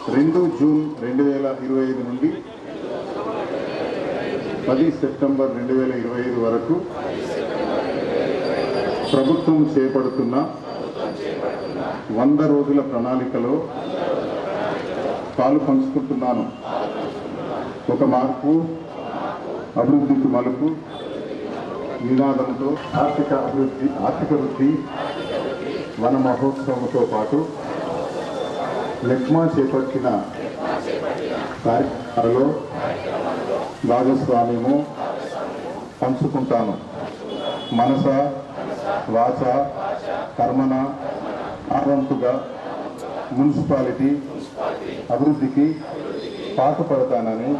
2 June 2025 నుండి 10 September 2025 వరకు ప్రభుత్వం చేపడుతున్న 100 రోజుల ప్రణాళికలో పాలు పంచుకుంటున్నాను. ఒక మార్పు, అభివృద్ధికి మలుపు నినాదంతో ఆర్థిక వృద్ధి వన మహోత్సవంతో పాటు లెక్మా చేపట్టిన కార్యక్రమాలలో భాగస్వామ్యము పంచుకుంటాను. మనస వాచ కర్మన ఆవంతుగా మున్సిపాలిటీ అభివృద్ధికి పాటుపడతానని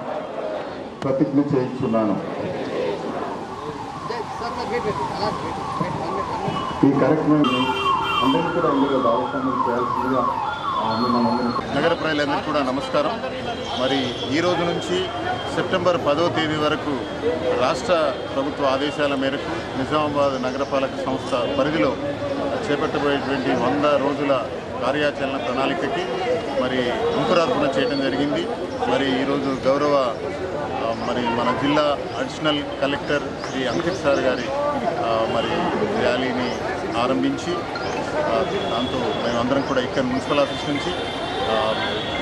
ప్రతిజ్ఞ చేయించున్నాను. ఈ కార్యక్రమాన్ని అందరూ కూడా ఇందులో భాగస్వామ్యం చేయాల్సిందిగా నగర ప్రజలందరికీ కూడా నమస్కారం. మరి ఈ రోజు నుంచి సెప్టెంబర్ 10వ తేదీ వరకు రాష్ట్ర ప్రభుత్వ ఆదేశాల మేరకు నిజామాబాద్ నగరపాలక సంస్థ పరిధిలో చేపట్టబోయేటువంటి 100 రోజుల కార్యాచరణ ప్రణాళికకి మరి అంకురార్పణ చేయడం జరిగింది. మరి ఈరోజు గౌరవ మన జిల్లా additional collector Shri Ankit sir గారి మరి ర్యాలీని ఆరంభించి దాంతో మేమందరం కూడా ఇక్కడ మున్సిపల్ ఆఫీస్ నుంచి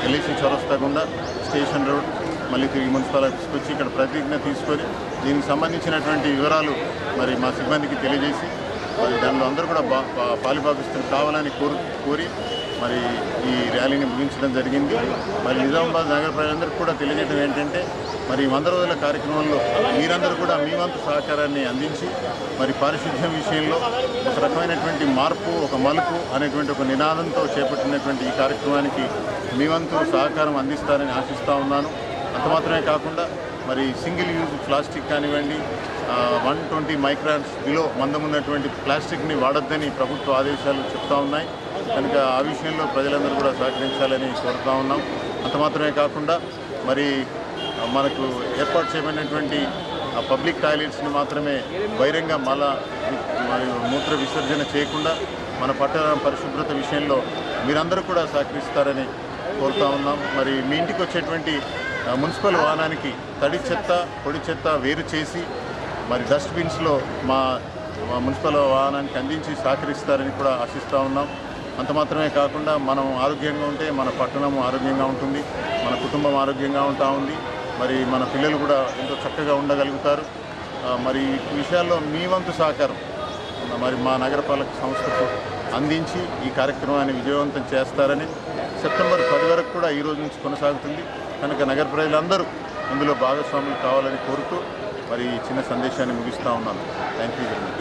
ఎల్ఐసి చౌరస్తా గుండా స్టేషన్ రోడ్ మళ్ళీ తిరిగి మున్సిపల్ ఆఫీస్కి వచ్చి ఇక్కడ ప్రతిజ్ఞ తీసుకొని దీనికి సంబంధించినటువంటి వివరాలు మరి మా సిబ్బందికి తెలియజేసి మరి దానిలో అందరూ కూడా పాలుభాగస్తులు కావాలని కోరి మరి ఈ ర్యాలీని ముగించడం జరిగింది. మరి నిజామాబాద్ నగర ప్రజలందరికీ కూడా తెలియజేయడం ఏంటంటే మరి 100 రోజుల కార్యక్రమంలో మీరందరూ కూడా మీ వంతు సహకారాన్ని అందించి మరి పారిశుద్ధ్యం విషయంలో ఒక రకమైనటువంటి మార్పు, ఒక మలుపు అనేటువంటి ఒక నినాదంతో చేపట్టినటువంటి ఈ కార్యక్రమానికి మీ వంతు సహకారం అందిస్తారని ఆశిస్తూ ఉన్నాను. అంత మాత్రమే కాకుండా మరి సింగిల్ యూజ్ ప్లాస్టిక్ కానివ్వండి, 120 మైక్రాన్స్ బిలో మందం ఉన్నటువంటి ప్లాస్టిక్ని వాడొద్దని ప్రభుత్వ ఆదేశాలు చెప్తా ఉన్నాయి. కనుక ఆ విషయంలో ప్రజలందరూ కూడా సహకరించాలని కోరుతూ ఉన్నాం. అంత మాత్రమే కాకుండా మరి మనకు ఏర్పాటు చేయబడినటువంటి పబ్లిక్ టాయిలెట్స్ని మాత్రమే బహిరంగ మరియు మూత్ర విసర్జన చేయకుండా మన పట్టణ పరిశుభ్రత విషయంలో మీరందరూ కూడా సహకరిస్తారని కోరుతూ ఉన్నాం. మరి మీ ఇంటికి వచ్చేటువంటి మున్సిపల్ వాహనానికి తడి చెత్త, పొడి చెత్త వేరు చేసి మరి డస్ట్బిన్స్లో మా మున్సిపల్ వాహనానికి అందించి సహకరిస్తారని కూడా ఆశిస్తూ ఉన్నాం. అంత మాత్రమే కాకుండా మనం ఆరోగ్యంగా ఉంటే మన పట్టణం ఆరోగ్యంగా ఉంటుంది, మన కుటుంబం ఆరోగ్యంగా ఉంటా ఉంది, మరి మన పిల్లలు కూడా ఎంతో చక్కగా ఉండగలుగుతారు. మరి ఈ విషయాల్లో మీ వంతు సహకారం మరి మా నగరపాలక సంస్థకు అందించి ఈ కార్యక్రమాన్ని విజయవంతం చేస్తారని సెప్టెంబర్ 10 వరకు కూడా ఈ రోజు నుంచి కొనసాగుతుంది. కనుక నగర ప్రజలందరూ ఇందులో భాగస్వాములు కావాలని కోరుతూ మరి చిన్న సందేశాన్ని ముగిస్తూ ఉన్నాను. Thank you very much.